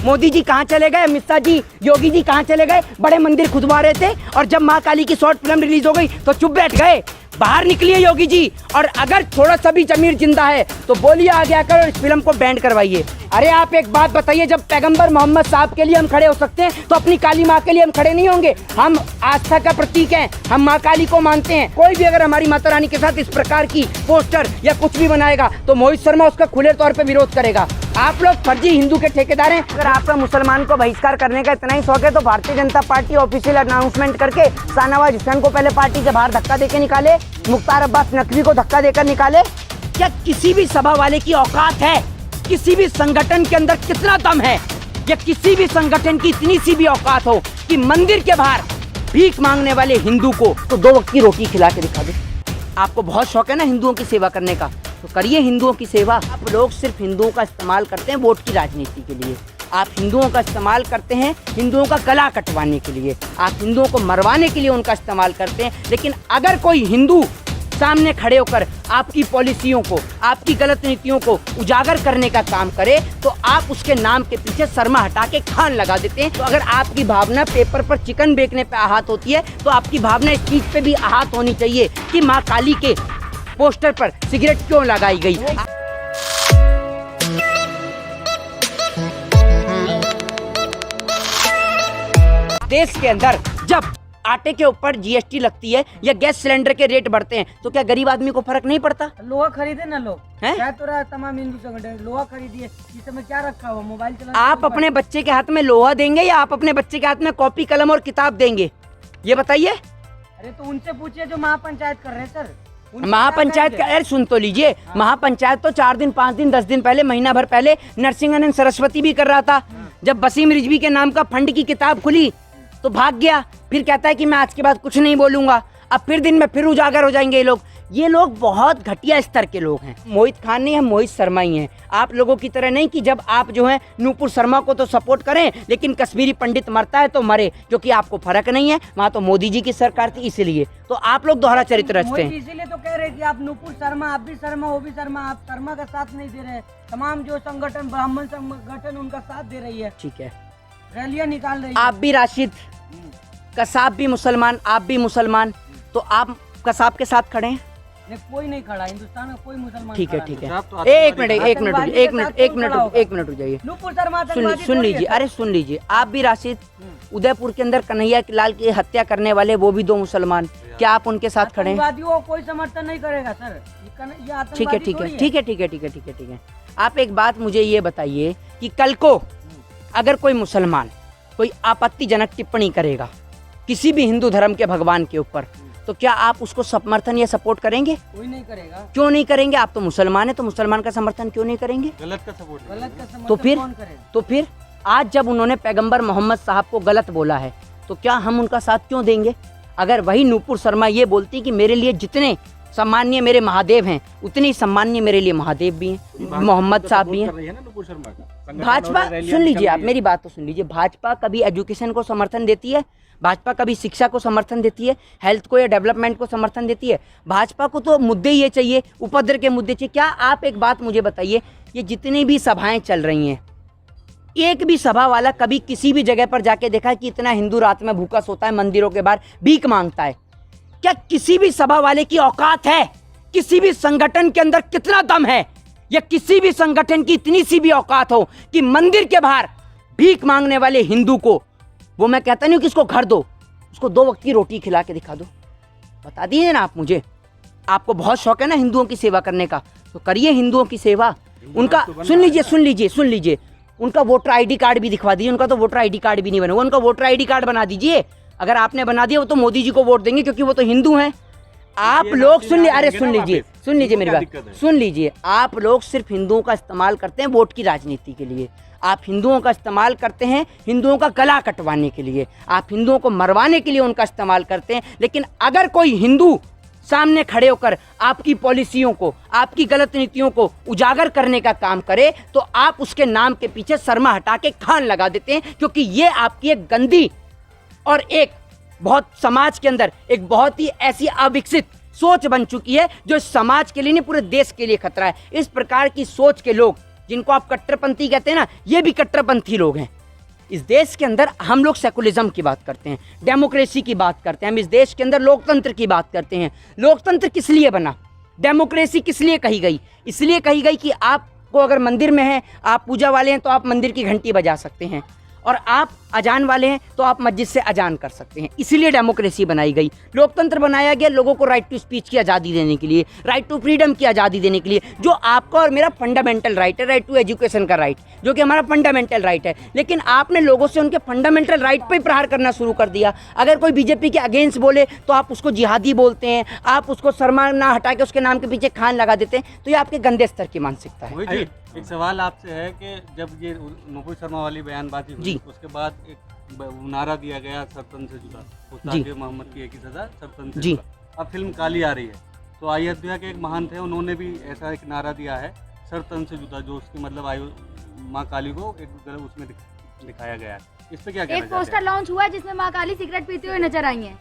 मोदी जी कहाँ चले गए, अमित शाह जी, योगी जी कहाँ चले गए? बड़े मंदिर खुदवा रहे थे और जब माँ काली की शॉर्ट फिल्म रिलीज हो गई तो चुप बैठ गए। बाहर निकलिए योगी जी, और अगर थोड़ा सा भी जमीर जिंदा है तो बोलिए आगे आकर इस फिल्म को बैंड करवाइए। अरे आप एक बात बताइए, जब पैगंबर मोहम्मद साहब के लिए हम खड़े हो सकते हैं तो अपनी काली माँ के लिए हम खड़े नहीं होंगे? हम आस्था का प्रतीक हैं, हम माँ काली को मानते हैं। कोई भी अगर हमारी माता रानी के साथ इस प्रकार की पोस्टर या कुछ भी बनाएगा तो मोहित शर्मा उसका खुले तौर पे विरोध करेगा। आप लोग फर्जी हिंदू के ठेकेदार हैं। अगर आपका मुसलमान को बहिष्कार करने का इतना ही शौक है तो Bharatiya Janata party official announcement करके शाहनवाज हुसैन को पहले पार्टी से बाहर धक्का देके निकाले, मुख्तार अब्बास नकवी को धक्का देकर निकाले। क्या किसी भी सभा वाले की औकात है? किसी भी संगठन के अंदर कितना दम है या किसी भी संगठन की इतनी सी भी औकात हो कि मंदिर के बाहर भीख मांगने वाले हिंदू को तो 2 वक्त की रोटी खिला के दिखा दे? आपको बहुत शौक है ना हिंदुओं की सेवा करने का, तो करिए हिंदुओं की सेवा। आप लोग सिर्फ हिंदुओं का इस्तेमाल करते हैं वोट की राजनीति के लिए। आप हिंदुओं का इस्तेमाल करते हैं हिंदुओं का गला कटवाने के लिए, आप हिंदुओं को मरवाने के लिए उनका इस्तेमाल करते हैं। लेकिन अगर कोई हिंदू सामने खड़े होकर आपकी पॉलिसियों को, आपकी गलत नीतियों को उजागर करने का काम करे तो आप उसके नाम के पीछे शर्मा हटा के खान लगा देते हैं। तो अगर आपकी भावना पेपर पर चिकन बेचने पे आहत होती है तो आपकी भावना इस चीज पे भी आहत होनी चाहिए कि माँ काली के पोस्टर पर सिगरेट क्यों लगाई गई। देश के अंदर जब आटे के ऊपर जीएसटी लगती है या गैस सिलेंडर के रेट बढ़ते हैं तो क्या गरीब आदमी को फर्क नहीं पड़ता? लोहा खरीदे ना लोग हैं? क्या तो रहा तमाम हिंदू संगठन लोहा खरीदिए, इस समय क्या रखा हुआ मोबाइल चलाने। आप अपने बच्चे के हाथ में लोहा देंगे या आप अपने बच्चे के हाथ में कॉपी कलम और किताब देंगे, ये बताइए। अरे तो उनसे पूछिए जो महापंचायत कर रहे हैं सर। महापंचायत का अरे सुन तो लीजिए, महापंचायत तो 4 दिन 5 दिन 10 दिन पहले, महीना भर पहले नरसिंहानंद सरस्वती भी कर रहा था। जब वसीम रिजवी के नाम का फंड की किताब खुली तो भाग गया, फिर कहता है कि मैं आज के बाद कुछ नहीं बोलूंगा। अब फिर दिन में फिर उजागर हो जाएंगे ये लोग बहुत घटिया स्तर के लोग हैं। मोहित खान नहीं है, मोहित शर्मा ही हैं। आप लोगों की तरह नहीं कि जब आप जो है नूपुर शर्मा को तो सपोर्ट करें लेकिन कश्मीरी पंडित मरता है तो मरे, क्योंकि आपको फर्क नहीं है। वहाँ तो मोदी जी की सरकार थी इसलिए तो आप लोग दोहरा चरित्र रचते हैं। इसीलिए तो कह रहे कि आप नूपुर शर्मा, आप भी शर्मा, वो भी शर्मा, आप शर्मा का साथ नहीं दे रहे। तमाम जो संगठन ब्राह्मण संगठन उनका साथ दे रही है, ठीक है, रैलियां निकाल रही है। आप भी राशिद, कसाब भी मुसलमान, आप भी मुसलमान, तो आप कसाब के साथ खड़े हैं? कोई नहीं खड़ा, हिंदुस्तान में कोई मुसलमान। ठीक है ठीक है, एक मिनट रुक जाइए। नूपुर शर्मा सुन लीजिए, अरे सुन लीजिए, आप भी राशिद, उदयपुर के अंदर कन्हैया लाल की हत्या करने वाले वो भी 2 मुसलमान, क्या आप उनके साथ खड़े हैं? आतंकवादियों को कोई समर्थन नहीं करेगा सर। ठीक है ठीक है ठीक है ठीक है ठीक है ठीक है ठीक है। आप एक बात मुझे ये बताइए कि कल को अगर कोई मुसलमान कोई आपत्तिजनक टिप्पणी करेगा किसी भी हिंदू धर्म के भगवान के ऊपर तो क्या आप उसको समर्थन या सपोर्ट करेंगे? कोई नहीं करेगा। क्यों नहीं करेंगे? आप तो मुसलमान है तो मुसलमान का समर्थन क्यों नहीं करेंगे? गलत का समर्थन तो फिर आज जब उन्होंने पैगंबर मोहम्मद साहब को गलत बोला है तो क्या हम उनका साथ क्यों देंगे? अगर वही नूपुर शर्मा ये बोलती कि मेरे लिए जितने सम्मान्य मेरे महादेव हैं उतनी सम्मान्य मेरे लिए महादेव भी हैं, मोहम्मद साहब भी हैं। भाजपा, सुन लीजिए आप मेरी बात तो सुन लीजिए, भाजपा कभी एजुकेशन को समर्थन देती है? भाजपा कभी शिक्षा को समर्थन देती है? हेल्थ को या डेवलपमेंट को समर्थन देती है? भाजपा को तो मुद्दे ये चाहिए, उपद्रव के मुद्दे चाहिए। क्या आप एक बात मुझे बताइए, ये जितनी भी सभाएं चल रही हैं, एक भी सभा वाला कभी किसी भी जगह पर जाके देखा कि इतना हिंदू रात में भूखा सोता है, मंदिरों के बाहर भीख मांगता है? क्या किसी भी सभा वाले की औकात है? किसी भी संगठन के अंदर कितना दम है या किसी भी संगठन की इतनी सी भी औकात हो कि मंदिर के बाहर भीख मांगने वाले हिंदू को, वो मैं कहता नहीं कि इसको घर दो, उसको 2 वक्त की रोटी खिला के दिखा दो। बता दीजिए ना आप मुझे, आपको बहुत शौक है ना हिंदुओं की सेवा करने का, तो करिए हिंदुओं की सेवा। उनका सुन लीजिए उनका वोटर आईडी कार्ड भी दिखवा दीजिए। उनका तो वोटर आईडी कार्ड भी नहीं बना, उनका वोटर आईडी कार्ड बना दीजिए। अगर आपने बना दिया वो तो मोदी जी को वोट देंगे क्योंकि वो तो हिंदू हैं। आप लोग सुन लीजिए मेरी बात सुन लीजिए, आप लोग सिर्फ हिंदुओं का इस्तेमाल करते हैं वोट की राजनीति के लिए। आप हिंदुओं का इस्तेमाल करते हैं हिंदुओं का गला कटवाने के लिए, आप हिंदुओं को मरवाने के लिए उनका इस्तेमाल करते हैं। लेकिन अगर कोई हिंदू सामने खड़े होकर आपकी पॉलिसियों को, आपकी गलत नीतियों को उजागर करने का काम करे तो आप उसके नाम के पीछे शर्मा हटा के खान लगा देते हैं, क्योंकि ये आपकी एक गंदी और एक बहुत समाज के अंदर एक बहुत ही ऐसी अविकसित सोच बन चुकी है जो इस समाज के लिए नहीं पूरे देश के लिए खतरा है। इस प्रकार की सोच के लोग जिनको आप कट्टरपंथी कहते हैं ना, ये भी कट्टरपंथी लोग हैं। इस देश के अंदर हम लोग सेकुलरिज्म की बात करते हैं, डेमोक्रेसी की बात करते हैं, हम इस देश के अंदर लोकतंत्र की बात करते हैं। लोकतंत्र किस लिए बना, डेमोक्रेसी किस लिए कही गई? इसलिए कही गई कि आपको अगर मंदिर में है, आप पूजा वाले हैं तो आप मंदिर की घंटी बजा सकते हैं, और आप अजान वाले हैं तो आप मस्जिद से अजान कर सकते हैं। इसीलिए डेमोक्रेसी बनाई गई, लोकतंत्र बनाया गया लोगों को राइट टू स्पीच की आज़ादी देने के लिए, राइट टू फ्रीडम की आज़ादी देने के लिए, जो आपका और मेरा फंडामेंटल राइट है, राइट टू एजुकेशन का राइट, जो कि हमारा फंडामेंटल राइट है। लेकिन आपने लोगों से उनके फंडामेंटल राइट पर प्रहार करना शुरू कर दिया। अगर कोई बीजेपी के अगेंस्ट बोले तो आप उसको जिहादी बोलते हैं, आप उसको शर्मा ना हटा के उसके नाम के पीछे खान लगा देते हैं। तो ये आपके गंदे स्तर की मानसिकता है। एक सवाल आपसे है कि जब ये नुपुर शर्मा वाली बयानबाजी हुई, उसके बाद एक नारा दिया गया सरतन से जुदा, मुस्ताक मोहम्मद की एक ही सजा सरतन से जुदा। अब फिल्म काली आ रही है, तो अयोध्या के एक महान थे, उन्होंने भी ऐसा एक नारा दिया है सरतन से जुदा, जो उसकी मतलब माँ काली को एक उसमें दिखाया गया है। इस पे क्या कहना एक पोस्टर लॉन्च हुआ है जिसमें माँ काली सिगरेट पीते हुए नजर आई है।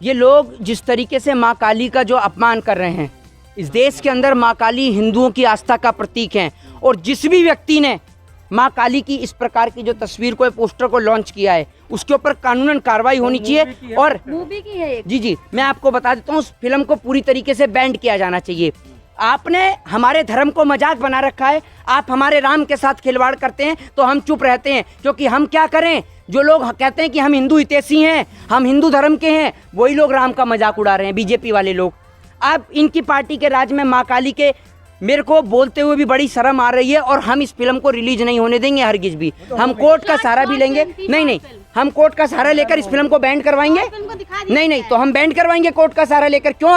ये लोग जिस तरीके से माँ काली का जो अपमान कर रहे हैं, इस देश के अंदर माँ काली हिंदुओं की आस्था का प्रतीक है, और जिस भी व्यक्ति ने माँ काली की इस प्रकार की जो तस्वीर को, पोस्टर को लॉन्च किया है, उसके ऊपर कानूनन कार्रवाई होनी चाहिए। और मूवी की है जी मैं आपको बता देता हूँ, उस फिल्म को पूरी तरीके से बैंड किया जाना चाहिए। आपने हमारे धर्म को मजाक बना रखा है, आप हमारे राम के साथ खिलवाड़ करते हैं तो हम चुप रहते हैं, क्योंकि हम क्या करें? जो लोग कहते हैं कि हम हिंदू हितैषी हैं, हम हिंदू धर्म के हैं, वही लोग राम का मजाक उड़ा रहे हैं, बीजेपी वाले लोग। अब इनकी पार्टी के राज में माँ काली के मेरे को बोलते हुए भी बड़ी शर्म आ रही है, और हम इस फिल्म को रिलीज नहीं होने देंगे हरगिज भी। हम कोर्ट का सहारा भी लेंगे, नहीं हम कोर्ट का सहारा लेकर इस फिल्म को बैंड करवाएंगे। नहीं तो हम बैंड करवाएंगे कोर्ट का सहारा लेकर। क्यों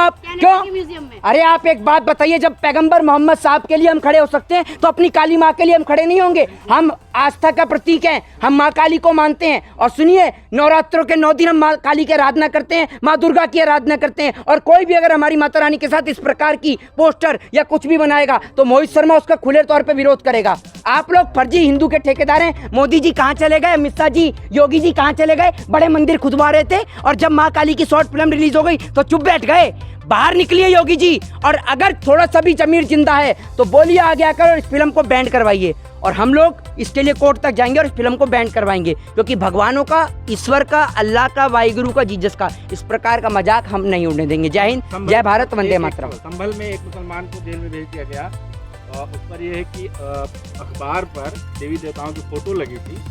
अरे आप एक बात बताइए, जब पैगंबर मोहम्मद साहब के लिए हम खड़े हो सकते हैं तो अपनी काली माँ के लिए हम खड़े नहीं होंगे? हम आस्था का प्रतीक हैं, हम माँ काली को मानते हैं। और सुनिए, नवरात्रों के 9 दिन हम माँ काली की आराधना करते हैं, माँ दुर्गा की आराधना करते हैं, और कोई भी अगर हमारी माता रानी के साथ इस प्रकार की पोस्टर या कुछ भी बनाएगा तो मोहित शर्मा उसका खुले तौर पर विरोध करेगा। आप लोग फर्जी हिंदू के ठेकेदार हैं। मोदी जी कहाँ चले गए? अमित शाह जी, योगी जी कहाँ चले गए? बड़े मंदिर खुदवा रहे थे, और जब माँ काली की शॉर्ट फिल्म रिलीज हो गई तो चुप बैठ गए। बाहर निकलिए योगी जी, और अगर थोड़ा सा भी जमीर जिंदा है तो बोलिए आगे आकर और इस फिल्म को बैंड करवाइए। और हम लोग इसके लिए कोर्ट तक जाएंगे और इस फिल्म को बैंड करवाएंगे, क्योंकि भगवानों का, ईश्वर का, अल्लाह का, वाहिगुरु का, जीसस का इस प्रकार का मजाक हम नहीं उड़ने देंगे। जय हिंद, जय भारत, वंदे मातरम। संभल में एक मुसलमान को जेल में भेज दिया गया, और उस पर यह है कि अखबार पर देवी देवताओं की फोटो लगी थी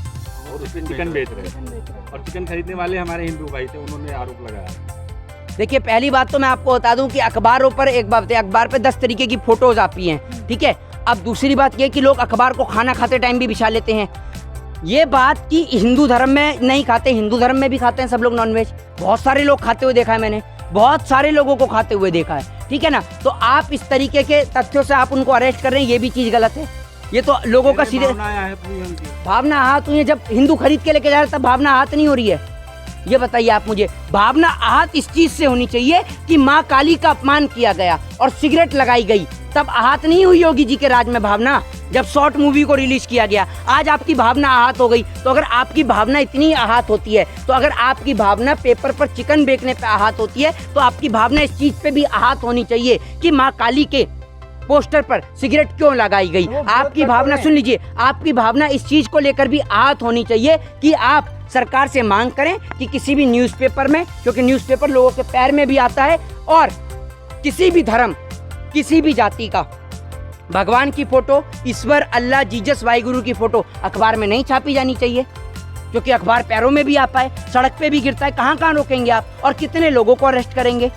और उसमें चिकन बेच रहे थे, और चिकन खरीदने वाले हमारे हिंदू भाई थे, उन्होंने आरोप लगाया। देखिए, पहली बात तो मैं आपको बता दूं कि अखबारों पर एक बात है, अखबार पे 10 तरीके की फोटोज आती हैं, ठीक है। अब दूसरी बात ये कि लोग अखबार को खाना खाते टाइम भी बिछा लेते हैं। ये बात कि हिंदू धर्म में नहीं खाते, हिंदू धर्म में भी खाते हैं सब लोग नॉनवेज। बहुत सारे लोग खाते हुए देखा है मैंने, बहुत सारे लोगों को खाते हुए देखा है, ठीक है ना। तो आप इस तरीके के तथ्यों से आप उनको अरेस्ट कर रहे हैं, ये भी चीज़ गलत है। ये तो लोगों का सीधे भावना आहत हुई है। जब हिंदू खरीद के लेके जा रहे तब भावना आहत नहीं हो रही है? ये बताइए आप मुझे। भावना आहत इस चीज से होनी चाहिए कि माँ काली का अपमान किया गया और सिगरेट लगाई गई, तब आहत नहीं हुई योगी जी के राज में भावना, जब शॉर्ट मूवी को रिलीज किया गया। आज आपकी भावना आहत हो गई, तो अगर आपकी भावना इतनी आहत होती है, तो अगर आपकी भावना पेपर पर चिकन बेचने पे आहत होती है, तो आपकी भावना इस चीज पे भी आहत होनी चाहिए कि माँ काली के पोस्टर पर सिगरेट क्यों लगाई गई। आपकी भावना, सुन लीजिए, आपकी भावना इस चीज को लेकर भी आहत होनी चाहिए कि आप सरकार से मांग करें कि किसी भी न्यूज़पेपर में, क्योंकि न्यूज़पेपर लोगों के पैर में भी आता है, और किसी भी धर्म, किसी भी जाति का भगवान की फोटो, ईश्वर, अल्लाह, जीसस, वाहिगुरु की फोटो अखबार में नहीं छापी जानी चाहिए, क्योंकि अखबार पैरों में भी आता है, सड़क पे भी गिरता है। कहाँ कहाँ रोकेंगे आप, और कितने लोगों को अरेस्ट करेंगे?